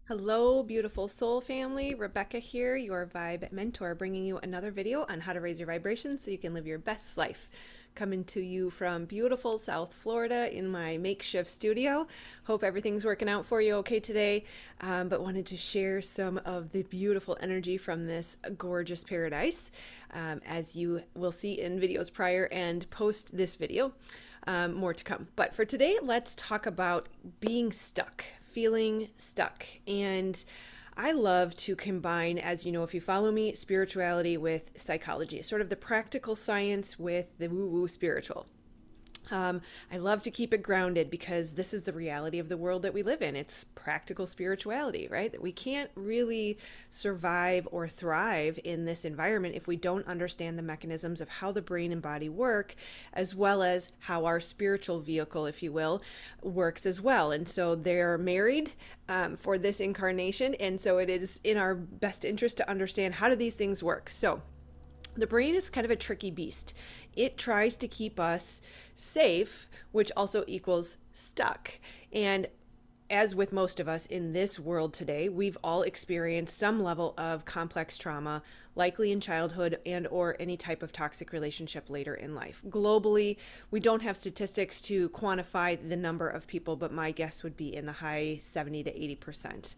Hello, beautiful soul family. Rebecca here, your vibe mentor, bringing you another video on how to raise your vibration so you can live your best life. Coming to you from beautiful South Florida in my makeshift studio. Hope everything's working out for you okay today, but wanted to share some of the beautiful energy from this gorgeous paradise, as you will see in videos prior and post this video. More to come. But for today, let's talk about being stuck, feeling stuck. And I love to combine, as you know, if you follow me, spirituality with psychology, sort of the practical science with the woo woo spiritual. I love to keep it grounded because this is the reality of the world that we live in. It's practical spirituality, right? That we can't really survive or thrive in this environment if we don't understand the mechanisms of how the brain and body work, as well as how our spiritual vehicle, if you will, works as well. And so they're married for this incarnation. And so it is in our best interest to understand how do these things work. So the brain is kind of a tricky beast. It tries to keep us safe, which also equals stuck. And as with most of us in this world today, we've all experienced some level of complex trauma, likely in childhood and or any type of toxic relationship later in life. Globally, we don't have statistics to quantify the number of people, but my guess would be in the high 70 to 80%.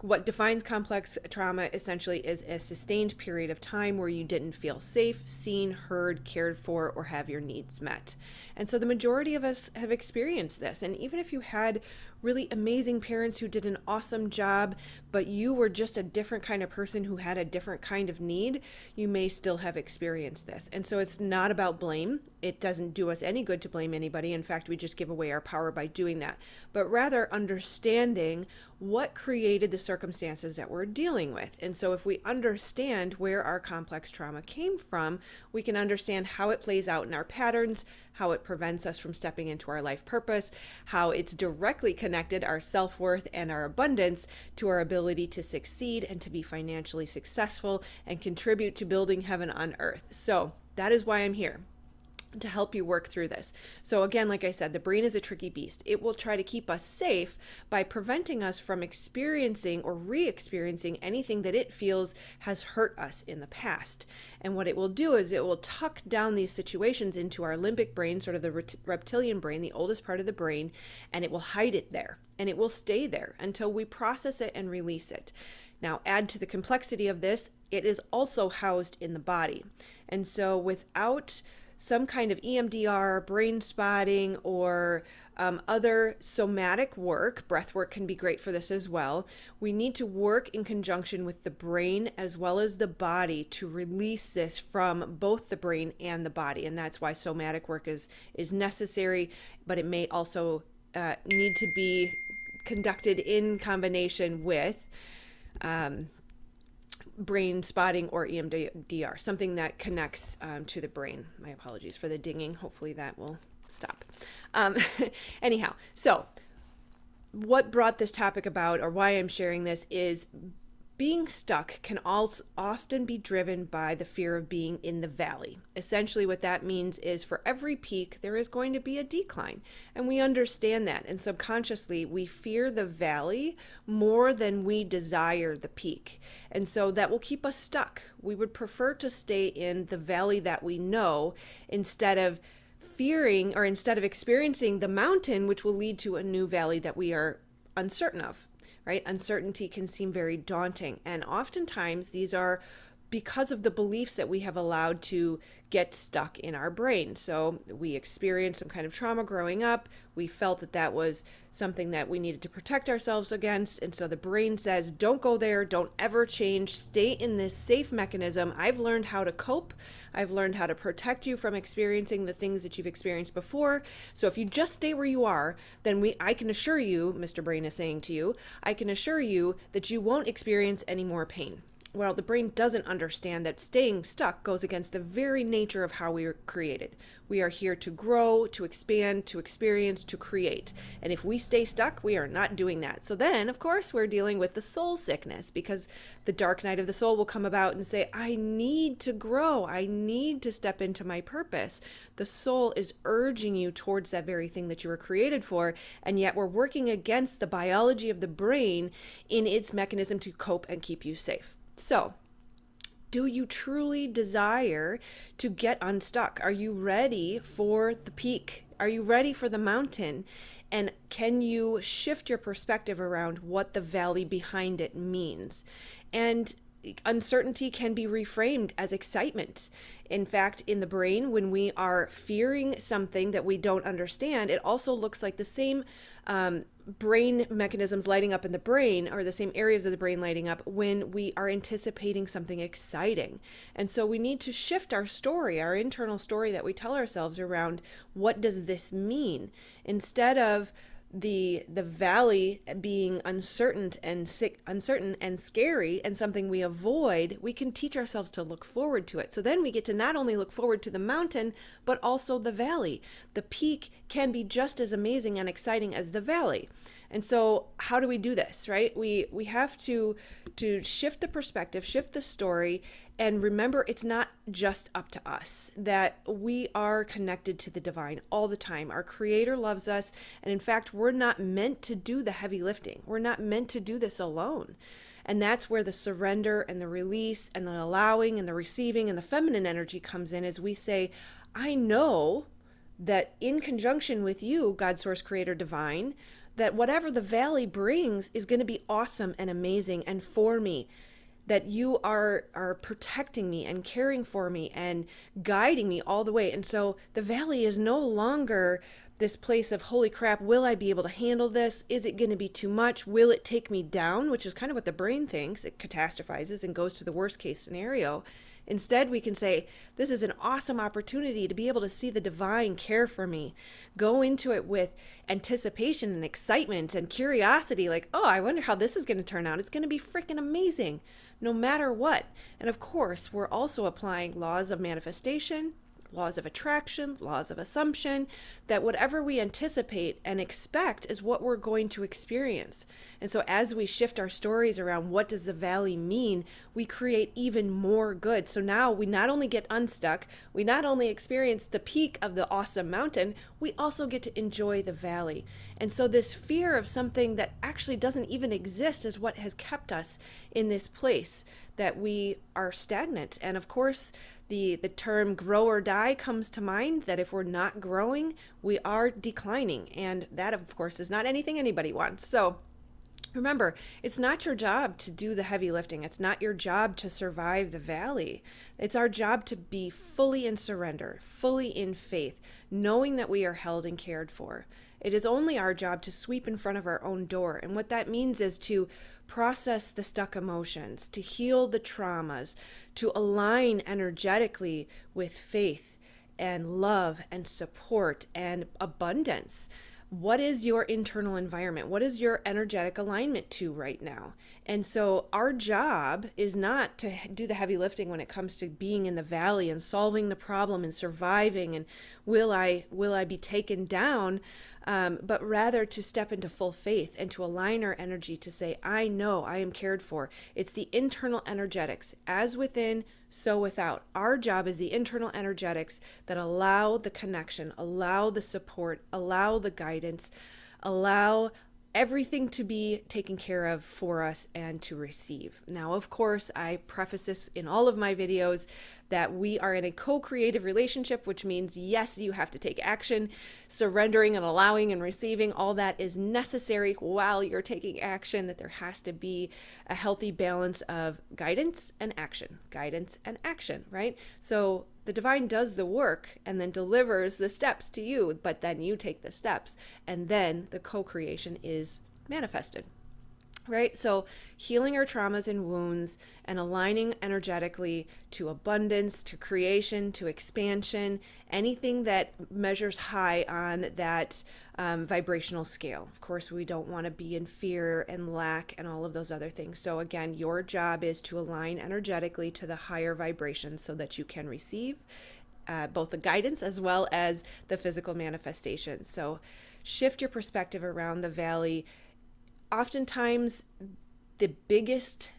What defines complex trauma essentially is a sustained period of time where you didn't feel safe, seen, heard, cared for, or have your needs met. And so the majority of us have experienced this. And even if you had really amazing parents who did an awesome job, but you were just a different kind of person who had a different kind of need, you may still have experienced this. And so it's not about blame. It doesn't do us any good to blame anybody. In fact, we just give away our power by doing that. But rather understanding what created the circumstances that we're dealing with. And so if we understand where our complex trauma came from, we can understand how it plays out in our patterns, how it prevents us from stepping into our life purpose, how it's directly connected our self-worth and our abundance to our ability to succeed and to be financially successful and contribute to building heaven on earth. So that is why I'm here, to help you work through this. So again, like I said, the brain is a tricky beast. It will try to keep us safe by preventing us from experiencing or re-experiencing anything that it feels has hurt us in the past. And what it will do is it will tuck down these situations into our limbic brain, sort of the reptilian brain, the oldest part of the brain, and it will hide it there. And it will stay there until we process it and release it. Now, add to the complexity of this, it is also housed in the body. And so without some kind of EMDR, brain spotting, or other somatic work, breath work can be great for this as well. We need to work in conjunction with the brain as well as the body to release this from both the brain and the body. And that's why somatic work is necessary, but it may also need to be conducted in combination with brain spotting or EMDR, something that connects to the brain. My apologies for the dinging. Hopefully that will stop. Anyhow, so what brought this topic about, or why I'm sharing this, is being stuck can also often be driven by the fear of being in the valley. Essentially, what that means is for every peak, there is going to be a decline. And we understand that. And subconsciously, we fear the valley more than we desire the peak. And so that will keep us stuck. We would prefer to stay in the valley that we know instead of fearing, or instead of experiencing the mountain, which will lead to a new valley that we are uncertain of. Right? Uncertainty can seem very daunting. And oftentimes these are because of the beliefs that we have allowed to get stuck in our brain. So we experienced some kind of trauma growing up. We felt that that was something that we needed to protect ourselves against. And so the brain says, don't go there. Don't ever change. Stay in this safe mechanism. I've learned how to cope. I've learned how to protect you from experiencing the things that you've experienced before. So if you just stay where you are, then I can assure you, Mr. Brain is saying to you, I can assure you that you won't experience any more pain. Well, the brain doesn't understand that staying stuck goes against the very nature of how we were created. We are here to grow, to expand, to experience, to create. And if we stay stuck, we are not doing that. So then, of course, we're dealing with the soul sickness, because the dark night of the soul will come about and say, I need to grow. I need to step into my purpose. The soul is urging you towards that very thing that you were created for. And yet we're working against the biology of the brain in its mechanism to cope and keep you safe. So, do you truly desire to get unstuck? Are you ready for the peak? Are you ready for the mountain? And can you shift your perspective around what the valley behind it means? And uncertainty can be reframed as excitement. In fact, in the brain, when we are fearing something that we don't understand, it also looks like the same brain mechanisms lighting up in the brain, or the same areas of the brain lighting up when we are anticipating something exciting. And so we need to shift our story, our internal story that we tell ourselves around what does this mean, instead of the valley being uncertain and scary and something we avoid. We can teach ourselves to look forward to it. So then we get to not only look forward to the mountain, but also the valley. The peak can be just as amazing and exciting as the valley. And so how do we do this, right? We have to shift the perspective, shift the story, and remember it's not just up to us, that we are connected to the divine all the time. Our Creator loves us, and in fact, we're not meant to do the heavy lifting. We're not meant to do this alone. And that's where the surrender and the release and the allowing and the receiving and the feminine energy comes in, as we say, I know that in conjunction with you, God, Source, Creator, Divine, that whatever the valley brings is going to be awesome and amazing and for me, that you are protecting me and caring for me and guiding me all the way. And so the valley is no longer this place of, holy crap, will I be able to handle this? Is it going to be too much? Will it take me down? Which is kind of what the brain thinks. It catastrophizes and goes to the worst case scenario. Instead, we can say, this is an awesome opportunity to be able to see the divine care for me. Go into it with anticipation and excitement and curiosity, like, oh, I wonder how this is going to turn out. It's going to be freaking amazing, no matter what. And of course, we're also applying laws of manifestation, laws of attraction, laws of assumption, that whatever we anticipate and expect is what we're going to experience. And so as we shift our stories around what does the valley mean, we create even more good. So now we not only get unstuck, we not only experience the peak of the awesome mountain, we also get to enjoy the valley. And so this fear of something that actually doesn't even exist is what has kept us in this place that we are stagnant. And of course, the term grow or die comes to mind, that if we're not growing, we are declining. And that, of course, is not anything anybody wants. So remember, it's not your job to do the heavy lifting. It's not your job to survive the valley. It's our job to be fully in surrender, fully in faith, knowing that we are held and cared for. It is only our job to sweep in front of our own door. And what that means is to process the stuck emotions, to heal the traumas, to align energetically with faith and love and support and abundance. What is your internal environment? What is your energetic alignment to right now? And so our job is not to do the heavy lifting when it comes to being in the valley and solving the problem and surviving and will I be taken down, but rather to step into full faith and to align our energy to say, I know I am cared for. It's the internal energetics, as within, so without. Our job is the internal energetics that allow the connection, allow the support, allow the guidance, allow everything to be taken care of for us and to receive. Now, of course, I preface this in all of my videos that we are in a co-creative relationship, which means, yes, you have to take action. Surrendering and allowing and receiving, all that is necessary while you're taking action, that there has to be a healthy balance of guidance and action, right? So the divine does the work and then delivers the steps to you, but then you take the steps, and then the co-creation is manifested. right? So, healing our traumas and wounds and aligning energetically to abundance, to creation, to expansion, anything that measures high on that vibrational scale. Of course, we don't want to be in fear and lack and all of those other things. So, again, your job is to align energetically to the higher vibrations so that you can receive both the guidance as well as the physical manifestations. So, shift your perspective around the valley. Oftentimes, the biggest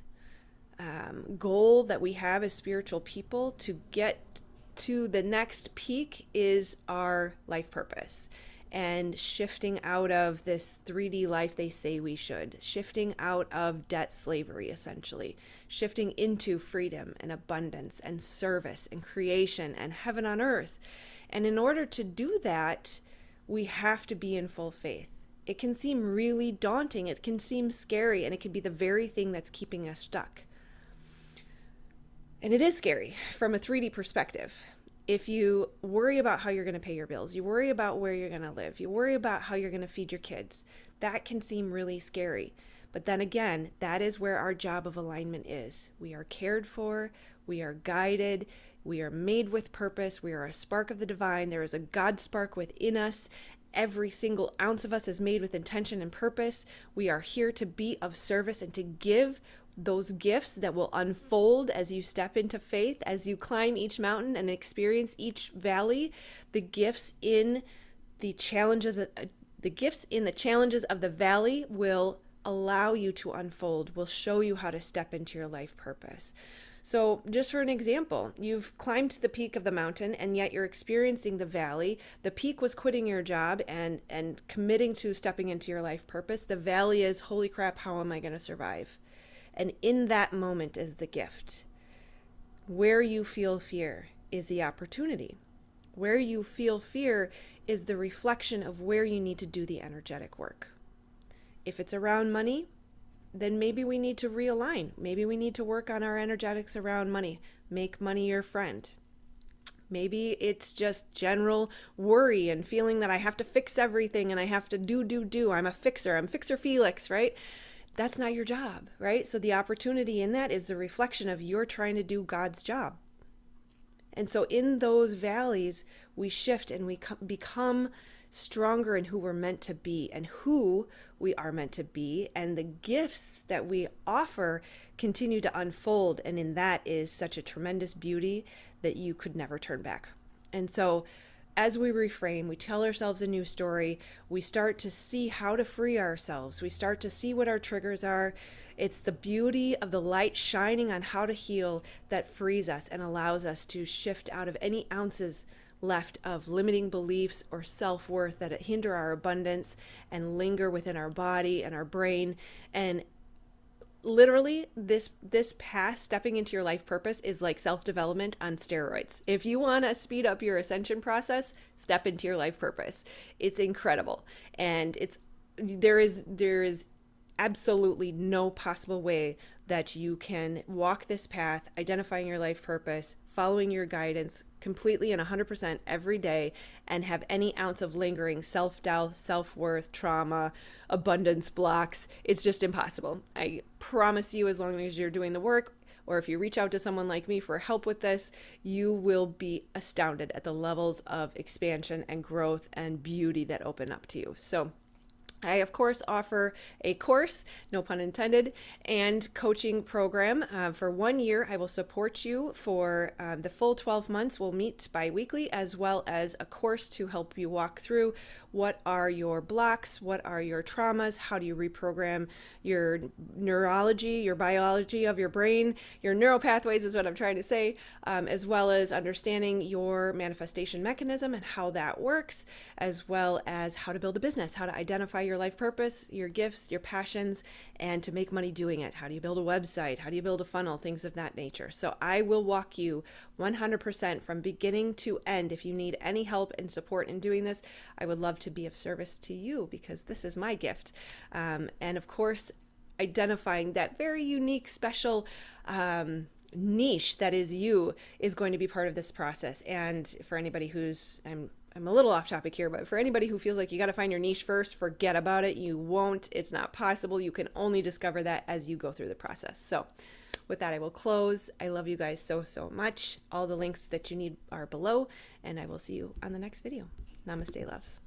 goal that we have as spiritual people to get to the next peak is our life purpose, and shifting out of this 3D life they say we should, shifting out of debt slavery, essentially, shifting into freedom and abundance and service and creation and heaven on earth. And in order to do that, we have to be in full faith. It can seem really daunting, it can seem scary, and it can be the very thing that's keeping us stuck. And it is scary from a 3D perspective. If you worry about how you're going to pay your bills, you worry about where you're going to live, you worry about how you're going to feed your kids, that can seem really scary. But then again, that is where our job of alignment is. We are cared for, we are guided, we are made with purpose, we are a spark of the divine, there is a God spark within us. Every single ounce of us is made with intention and purpose. We are here to be of service and to give those gifts that will unfold as you step into faith, as you climb each mountain and experience each valley. The gifts in the challenges, the gifts in the challenges of the valley will allow you to unfold, will show you how to step into your life purpose. So just for an example, you've climbed to the peak of the mountain and yet you're experiencing the valley. The peak was quitting your job and committing to stepping into your life purpose. The valley is, holy crap, how am I going to survive? And in that moment is the gift. Where you feel fear is the opportunity. Where you feel fear is the reflection of where you need to do the energetic work. If it's around money, then maybe we need to realign. Maybe we need to work on our energetics around money. Make money your friend. Maybe it's just general worry and feeling that I have to fix everything and I have to do. I'm a fixer. I'm Fixer Felix, right? That's not your job, right? So the opportunity in that is the reflection of you're trying to do God's job. And so in those valleys, we shift and we become stronger in who we're meant to be and who we are meant to be. And the gifts that we offer continue to unfold. And in that is such a tremendous beauty that you could never turn back. And so as we reframe, we tell ourselves a new story, we start to see how to free ourselves. We start to see what our triggers are. It's the beauty of the light shining on how to heal that frees us and allows us to shift out of any ounces left of limiting beliefs or self-worth that hinder our abundance and linger within our body and our brain. And literally this path, stepping into your life purpose, is like self-development on steroids. If you want to speed up your ascension process, step into your life purpose. It's incredible. And there is absolutely no possible way that you can walk this path, identifying your life purpose, following your guidance completely and 100% every day, and have any ounce of lingering self-doubt, self-worth, trauma, abundance blocks. It's just impossible. I promise you, as long as you're doing the work, or if you reach out to someone like me for help with this, you will be astounded at the levels of expansion and growth and beauty that open up to you. So I, of course, offer a course, no pun intended, and coaching program. For 1 year, I will support you for the full 12 months. We'll meet bi-weekly, as well as a course to help you walk through what are your blocks, what are your traumas, how do you reprogram your neurology, your biology of your brain, your neural pathways is what I'm trying to say, as well as understanding your manifestation mechanism and how that works, as well as how to build a business, how to identify your life purpose, your gifts, your passions, and to make money doing it. How do you build a website? How do you build a funnel? Things of that nature. So I will walk you 100% from beginning to end. If you need any help and support in doing this, I would love to be of service to you, because this is my gift. And of course, identifying that very unique, special niche that is you is going to be part of this process. And for anybody who's, I'm I'm a little off topic here, but for anybody who feels like you got to find your niche first, forget about it. You won't. It's not possible. You can only discover that as you go through the process. So with that, I will close. I love you guys so, so much. All the links that you need are below, and I will see you on the next video. Namaste, loves.